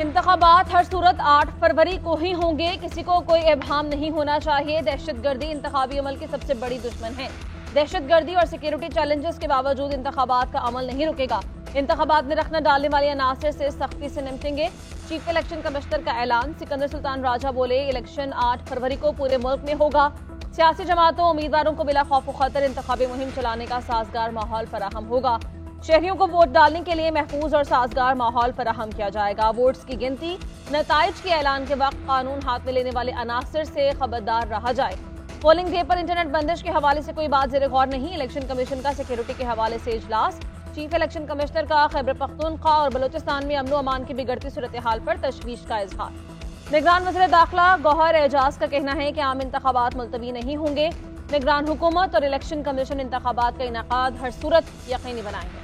इंतखाबात हर सूरत 8 फरवरी को ही होंगे, किसी को कोई इब्हाम नहीं होना चाहिए। दहशतगर्दी इंतखाबी अमल की सबसे बड़ी दुश्मन है। दहशतगर्दी और सिक्योरिटी चैलेंजेस के बावजूद इंतखाबात का अमल नहीं रुकेगा। इंतखाबात में रखना डालने वाले अनासर से सख्ती से निपटेंगे। चीफ इलेक्शन कमिश्नर का ऐलान। सिकंदर सुल्तान राजा बोले, इलेक्शन 8 फरवरी को पूरे मुल्क में होगा। सियासी जमातों उम्मीदवारों को बिला खौफ खतर इंतखाबी मुहिम चलाने का साजगार माहौल फराहम होगा। शहरियों को वोट डालने के लिए महफूज और साजगार माहौल फराहम किया जाएगा। वोट्स की गिनती, नताइज के ऐलान के वक्त कानून हाथ में लेने वाले अनासर से खबरदार रहा जाए। पोलिंग डे पर इंटरनेट बंदिश के हवाले से कोई बात ज़ेर गौर नहीं। इलेक्शन कमीशन का सिक्योरिटी के हवाले से इजलास। चीफ इलेक्शन कमिश्नर का खैबर पख्तूनख्वा और बलोचिस्तान में अमन अमान की बिगड़ती सूरत हाल पर तशवीश का इजहार। निगरान वज़ीर दाखिला गौहर एजाज का कहना है कि आम इंतखाबात मुलतवी नहीं होंगे। निगरान हुकूमत और इलेक्शन कमीशन इंतखाबात का इनेकाद हर सूरत यकीनी बनाएंगे।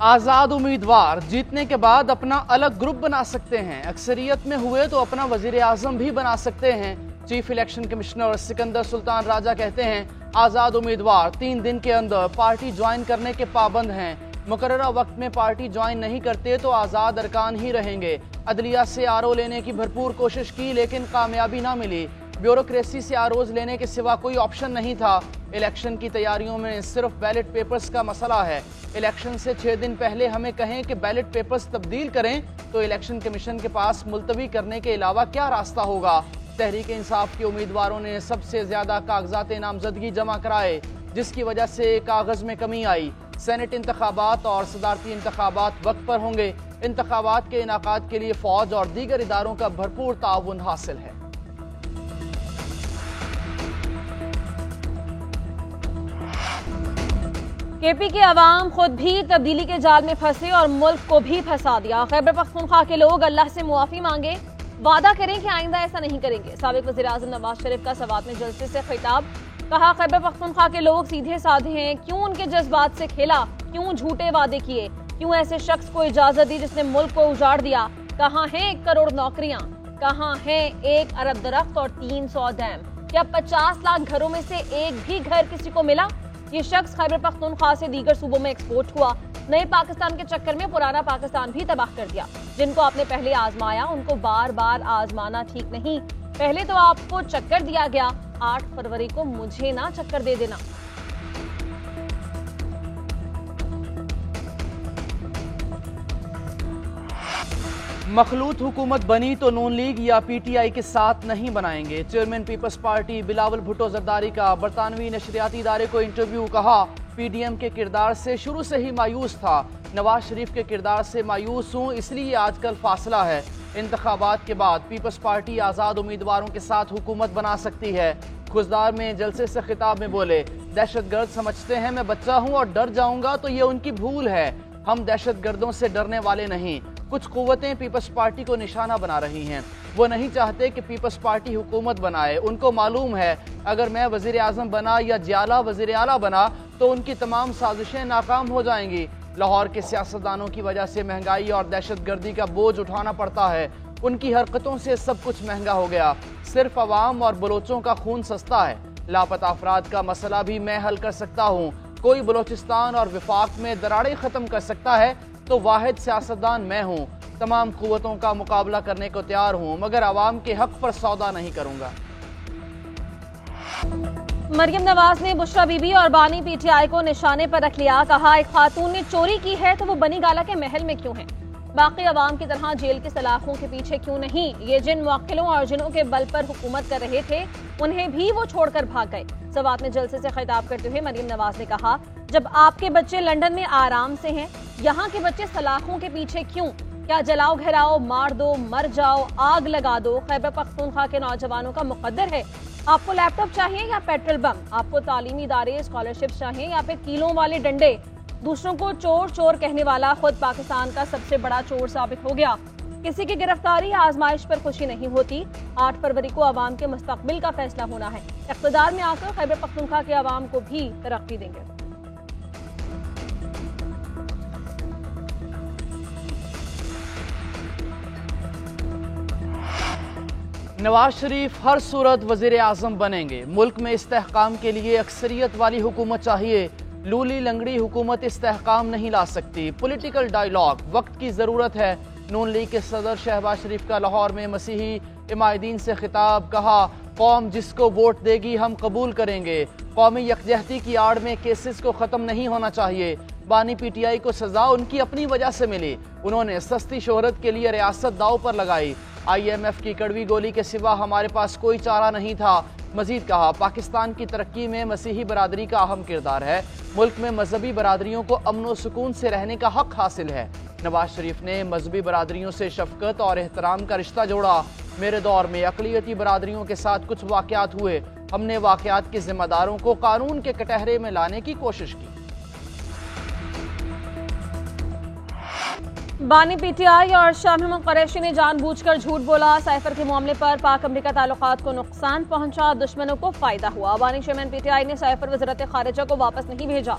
आजाद उम्मीदवार जीतने के बाद अपना अलग ग्रुप बना सकते हैं। अक्सरियत में हुए तो अपना वजीर आजम भी बना सकते हैं। Chief election commissioner Sikandar Sultan Raja कहते हैं, आजाद उम्मीदवार 3 दिन के अंदर पार्टी ज्वाइन करने के पाबंद हैं। मुकर्ररा वक्त में पार्टी ज्वाइन नहीं करते तो आजाद अरकान ही रहेंगे। अदलिया से आरओ लेने की भरपूर कोशिश की लेकिन कामयाबी ना मिली। ब्यूरोक्रेसी से आरोज लेने के सिवा कोई ऑप्शन नहीं था। इलेक्शन की तैयारियों में सिर्फ बैलेट पेपर्स का मसला है। इलेक्शन से 6 दिन पहले हमें कहें कि बैलेट पेपर्स तब्दील करें तो इलेक्शन कमीशन के पास मुलतवी करने के अलावा क्या रास्ता होगा। तहरीक इंसाफ के उम्मीदवारों ने सबसे ज्यादा कागजात नामजदगी जमा कराए, जिसकी वजह से कागज में कमी आई। सेनेट इंतखाबात और सदारती इंतखाबात वक्त पर होंगे। इंतखाबात के इनाकाद के लिए फौज और दीगर इदारों का भरपूर ताउन हासिल है। केपी के अवाम खुद भी तब्दीली के जाल में फंसे और मुल्क को भी फंसा दिया। खैबर पख्तूनख्वा के लोग अल्लाह से मुआफी मांगे, वादा करें कि आइंदा ऐसा नहीं करेंगे। साबिक वज़ीर आज़म नवाज शरीफ का सवात में जलसे से खिताब। कहा, खैबर पख्तूनख्वा के लोग सीधे साधे हैं, क्यों उनके जज्बात से खेला, क्यों झूठे वादे किए, क्यों ऐसे शख्स को इजाजत दी जिसने मुल्क को उजाड़ दिया। कहाँ हैं 1 करोड़ नौकरियां, कहाँ हैं 1 अरब दरख्त और 300 डैम। क्या 50 लाख घरों में से एक भी घर किसी को मिला? ये शख्स खैबर पख्तूनख्वा से दीगर सूबों में एक्सपोर्ट हुआ। नए पाकिस्तान के चक्कर में पुराना पाकिस्तान भी तबाह कर दिया। जिनको आपने पहले आजमाया उनको बार बार आजमाना ठीक नहीं। पहले तो आपको चक्कर दिया गया, 8 फरवरी को मुझे ना चक्कर दे देना। मखलूत हुकूमत बनी तो नून लीग या पीटीआई के साथ नहीं बनाएंगे। Chairman People's Party Bilawal Bhutto Zardari का बरतानवी नशरियाती इदारे को इंटरव्यू। कहा, पीडीएम के किरदार से शुरू से ही मायूस था। नवाज शरीफ के किरदार से मायूस हूँ, इसलिए आजकल फासला है। इंतखाबात के बाद पीपल्स पार्टी आज़ाद उम्मीदवारों के साथ हुकूमत बना सकती है। खुजदार में जलसे से खिताब में बोले, दहशतगर्द समझते हैं मैं बच्चा हूँ और डर जाऊंगा तो ये उनकी भूल है। हम दहशतगर्दों से डरने वाले नहीं। कुछ कुव्वतें पीपल्स पार्टी को निशाना बना रही हैं। वो नहीं चाहते कि पीपल्स पार्टी हुकूमत बनाए। उनको मालूम है अगर मैं वजीर आजम बना या जियाला वजीर आला बना तो उनकी तमाम साजिशें नाकाम हो जाएंगी। लाहौर के सियासतदानों की वजह से महंगाई और दहशतगर्दी का बोझ उठाना पड़ता है। उनकी हरकतों से सब कुछ महंगा हो गया। सिर्फ अवाम और बलोचों का खून सस्ता है। लापता अफराद का मसला भी मैं हल कर सकता हूँ। कोई बलोचिस्तान और विफाक में दरारें खत्म कर सकता है तो वाहिद सियासतदान मैं हूँ। तमाम कुव्वतों का मुकाबला करने को तैयार हूँ, मगर आवाम के हक पर सौदा नहीं करूंगा। मरियम नवाज ने बुशरा बीबी और बानी पीटीआई को निशाने पर रख लिया। कहा, एक खातून ने चोरी की है तो वो बनी गाला के महल में क्यों है, बाकी अवाम की तरह जेल के सलाखों के पीछे क्यों नहीं। ये जिन मुवक्किलों और जिनों के बल पर हुकूमत कर रहे थे उन्हें भी वो छोड़कर भाग गए। सवात में जलसे से खिताब करते हुए मरियम नवाज ने कहा, जब आपके बच्चे लंदन में आराम से हैं, यहाँ के बच्चे सलाखों के पीछे क्यों? क्या जलाओ घेराओ, मार दो, मर जाओ, आग लगा दो खैबर पख्तूनख्वा के नौजवानों का मुकद्दर है? आपको लैपटॉप चाहिए या पेट्रोल बम? आपको तालीमी इदारे स्कॉलरशिप चाहिए या फिर कीलों वाले डंडे? दूसरों को चोर चोर कहने वाला खुद पाकिस्तान का सबसे बड़ा चोर साबित हो गया। किसी की गिरफ्तारी या आजमाइश पर खुशी नहीं होती। 8 फरवरी को अवाम के मुस्तकबिल का फैसला होना है। इख्तिदार में आकर खैबर पख्तूनख्वा के अवाम को भी तरक्की देंगे। नवाज शरीफ हर सूरत वजीर आजम बनेंगे। मुल्क में इस्तेहकाम के लिए अक्सरियत वाली हुकूमत चाहिए। लूली लंगड़ी हुकूमत इस्तेहकाम नहीं ला सकती। पॉलिटिकल डायलॉग, वक्त की ज़रूरत है। नून लीग के सदर शहबाज शरीफ का लाहौर में मसीही इमादीन से खिताब, कहा कौम जिसको वोट देगी हम कबूल करेंगे। कौमी यकजहती की आड़ में केसेस को ख़त्म नहीं होना चाहिए। बानी PTI को सजा उनकी अपनी वजह से मिली। उन्होंने सस्ती शोहरत के लिए रियासत दाव पर लगाई। IMF की कड़वी गोली के सिवा हमारे पास कोई चारा नहीं था। मजीद कहा पाकिस्तान की तरक्की में मसीही बरादरी का अहम किरदार है। मुल्क में मजहबी बरादरियों को अमन व सुकून से रहने का हक हासिल है। नवाज शरीफ ने मजहबी बरादरियों से शफकत और एहतराम का रिश्ता जोड़ा। मेरे दौर में अकलियती बरादरियों के साथ कुछ वाक़यात हुए। हमने वाक़यात के जिम्मेदारों को कानून के कटहरे में लाने की कोशिश की। बानी PTI और शाह महमूद कुरैशी ने जानबूझकर झूठ बोला। साइफर के मामले पर पाक अमरीका ताल्लुकात को नुकसान पहुंचा, दुश्मनों को फायदा हुआ। बानी चेयरमैन PTI ने साइफर वज़ीरत खारिजा को वापस नहीं भेजा।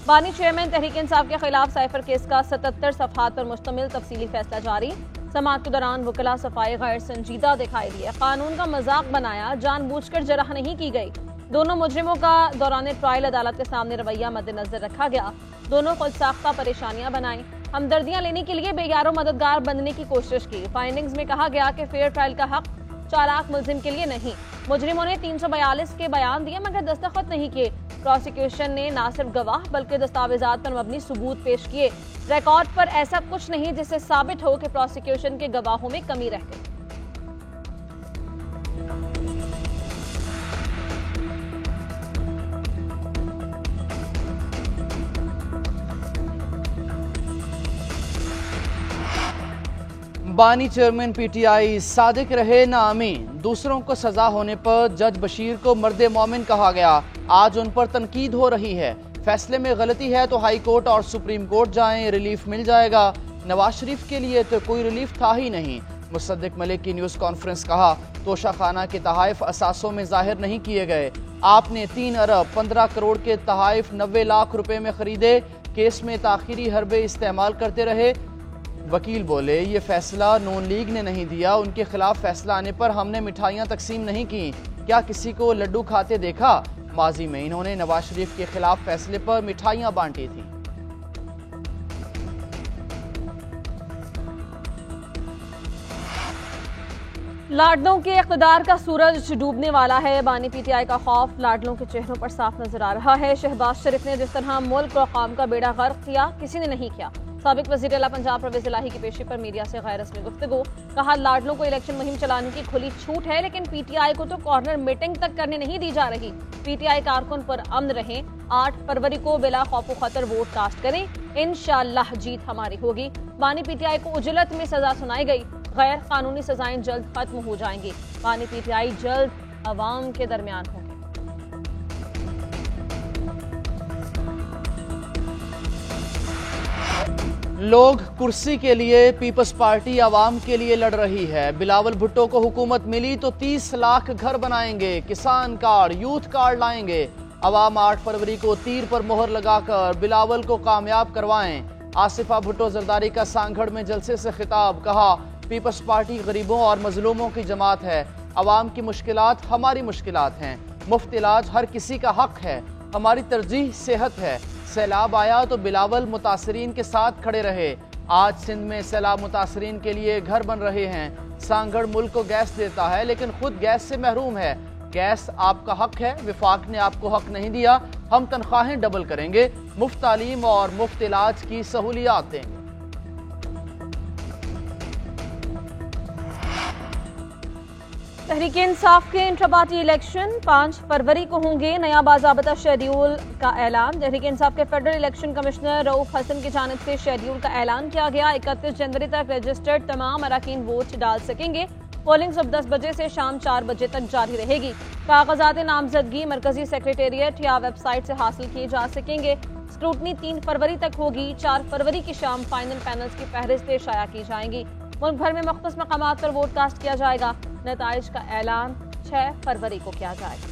बानी चेयरमैन तहरीक इंसाफ के खिलाफ साइफर केस का 77 सफ़हात पर मुश्तमिल तफसीली फैसला जारी। समाअत के दौरान वकला सफाई गैर संजीदा दिखाई दिए, कानून का मजाक बनाया, जानबूझकर जरह नहीं की गई। दोनों मुजरिमों का दौरान ट्रायल अदालत के सामने रवैया मद्देनजर रखा गया। दोनों खुद साख्ता परेशानियां बनाई, हमदर्दियां लेने के लिए बेयारो मददगार बनने की कोशिश की। फाइंडिंग्स में कहा गया कि फेयर ट्रायल का हक चालाक मुलजिम के लिए नहीं। मुजरिमों ने 342 के बयान दिए मगर दस्तखत नहीं किए। प्रोसिक्यूशन ने न सिर्फ गवाह बल्कि दस्तावेजात पर मबनी सबूत पेश किए। रिकॉर्ड पर ऐसा कुछ नहीं जिससे साबित हो कि प्रोसिक्यूशन के गवाहों में कमी रह गई। बानी चेयरमैन PTI सादिक रहे ना अमीन। दूसरों को सजा होने पर जज बशीर को मर्द मोमिन कहा गया। आज उन पर तनकीद हो रही है। फैसले में गलती है तो हाई कोर्ट और सुप्रीम कोर्ट जाएं, रिलीफ मिल जाएगा। नवाज शरीफ के लिए तो कोई रिलीफ था ही नहीं। मुसद्दिक मलिक की न्यूज़ कॉन्फ्रेंस, कहा तोशाखाना के तहाइफ असासों में जाहिर नहीं किए गए। आपने 3 अरब 15 करोड़ के तहाइफ 90 लाख रुपए में खरीदे। केस में ताखिरी हरबे इस्तेमाल करते रहे। वकील बोले ये फैसला नून लीग ने नहीं दिया, उनके खिलाफ फैसला आने पर हमने मिठाइयां तकसीम नहीं की। क्या किसी को लड्डू खाते देखा? माजी में इन्होंने नवाज शरीफ के खिलाफ फैसले पर मिठाइयां बांटी थी। लाडलों के इक़्तिदार का सूरज डूबने वाला है। बानी PTI का खौफ लाडलों के चेहरों पर साफ नजर आ रहा है। शहबाज शरीफ ने जिस तरह मुल्क और कौम का बेड़ा गर्क किया, किसी ने नहीं किया। साबिक वज़ीर आला पंजाब परवेज़ इलाही की पेशी पर मीडिया से गैर रस्मी गुफ्तगू, कहा लाडलों को इलेक्शन मुहिम चलाने की खुली छूट है लेकिन PTI को तो कॉर्नर मीटिंग तक करने नहीं दी जा रही। PTI कारकुन पर अमन रहें। 8 फरवरी को बिला खौफ खतर वोट कास्ट करें, इंशाअल्लाह जीत हमारी होगी। बानी PTI को उजलत में सजा सुनाई गई। गैर कानूनी सजाएं जल्द खत्म हो जाएंगी। बानी PTI जल्द अवाम के दरमियान होंगे। लोग कुर्सी के लिए, पीपल्स पार्टी आवाम के लिए लड़ रही है। बिलावल भुट्टो को हुकूमत मिली तो 30 लाख घर बनाएंगे, किसान कार्ड, यूथ कार्ड लाएंगे। अवाम 8 फरवरी को तीर पर मोहर लगाकर बिलावल को कामयाब करवाएं। आसिफा भुट्टो जरदारी का सांगढ़ में जलसे से खिताब, कहा पीपल्स पार्टी गरीबों और मजलूमों की जमात है। अवाम की मुश्किलात हमारी मुश्किलात हैं। मुफ्त इलाज हर किसी का हक है। हमारी तरजीह सेहत है। सैलाब आया तो बिलावल मुतासरीन के साथ खड़े रहे। आज सिंध में सैलाब मुतासरीन के लिए घर बन रहे हैं। सांगढ़ मुल्क को गैस देता है लेकिन खुद गैस से महरूम है। गैस आपका हक है, विफाक ने आपको हक नहीं दिया। हम तनख्वाहें डबल करेंगे, मुफ्त तालीम और मुफ्त इलाज की सहूलियात देंगे। तहरीक इंसाफ के इंट्रापार्टी इलेक्शन 5 फरवरी को होंगे। नया बाज़ाबता शेड्यूल का ऐलान। तहरीक इंसाफ के federal election commissioner Rauf Hasan की जानिब से शेड्यूल का ऐलान किया गया। 31 जनवरी तक रजिस्टर्ड तमाम अरकान वोट डाल सकेंगे। पोलिंग सुबह 10 बजे से शाम 4 बजे तक जारी रहेगी। कागजात नामजदगी मरकजी सेक्रेटेरिएट या वेबसाइट से हासिल किए जा सकेंगे। स्क्रूटनी 3 फरवरी तक होगी। 4 फरवरी की शाम फाइनल पैनल्स की फहरिस्तें शाया की जाएंगी। मुल्क भर में मुख्तलिफ मकामात पर वोट कास्ट किया जाएगा। नताइज का ऐलान 6 फरवरी को किया जाएगा।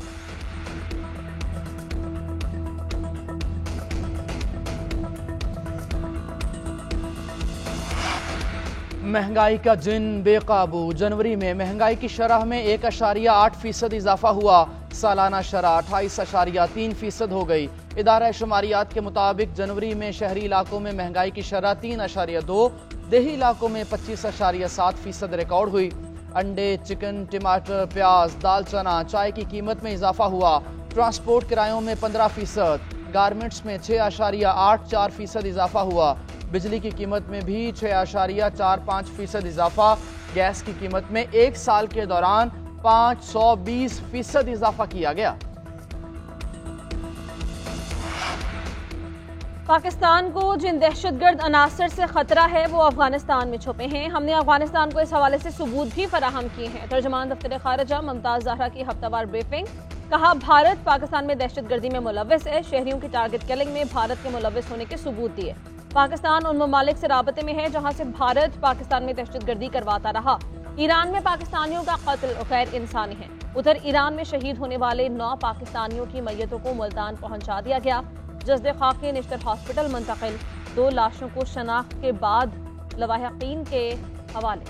महंगाई का जिन बेकाबू। जनवरी में महंगाई की शरह में 1.8% इजाफा हुआ। सालाना शरह 28.3% हो गई। इदारा शुमारियात के मुताबिक जनवरी में शहरी इलाकों में महंगाई की शरह 3.2, देही इलाकों में 25.7% रिकॉर्ड हुई। अंडे, चिकन, टमाटर, प्याज, दाल, चना, चाय की कीमत में इजाफा हुआ। ट्रांसपोर्ट किरायों में 15%, गारमेंट्स में 6.84% इजाफा हुआ। बिजली की कीमत में भी 6.45% इजाफा। गैस की कीमत में एक साल के दौरान 520% इजाफा किया गया। पाकिस्तान को जिन दहशतगर्द अनासर से खतरा है वो अफगानिस्तान में छुपे हैं। हमने अफगानिस्तान को इस हवाले से सबूत भी फराहम किए हैं। तर्जुमान दफ्तर खारजा मुमताज ज़हरा की हफ्तावार ब्रीफिंग। कहा, भारत पाकिस्तान में दहशतगर्दी में मुलव्वस है। शहरियों की टारगेट किलिंग में भारत के मुलव्वस होने के सबूत दिए। पाकिस्तान उन ममालिक से राबते में है जहां से भारत पाकिस्तान में दहशतगर्दी करवाता रहा। ईरान में पाकिस्तानियों का कत्ल गैर इंसानी है। उधर ईरान में शहीद होने वाले 9 पाकिस्तानियों की मैयतों को मुल्तान पहुंचा दिया गया। जस्द खाकी निश्तर हॉस्पिटल मुंतकिल। 2 लाशों को शनाख्त के बाद लवाहिकीन के हवाले।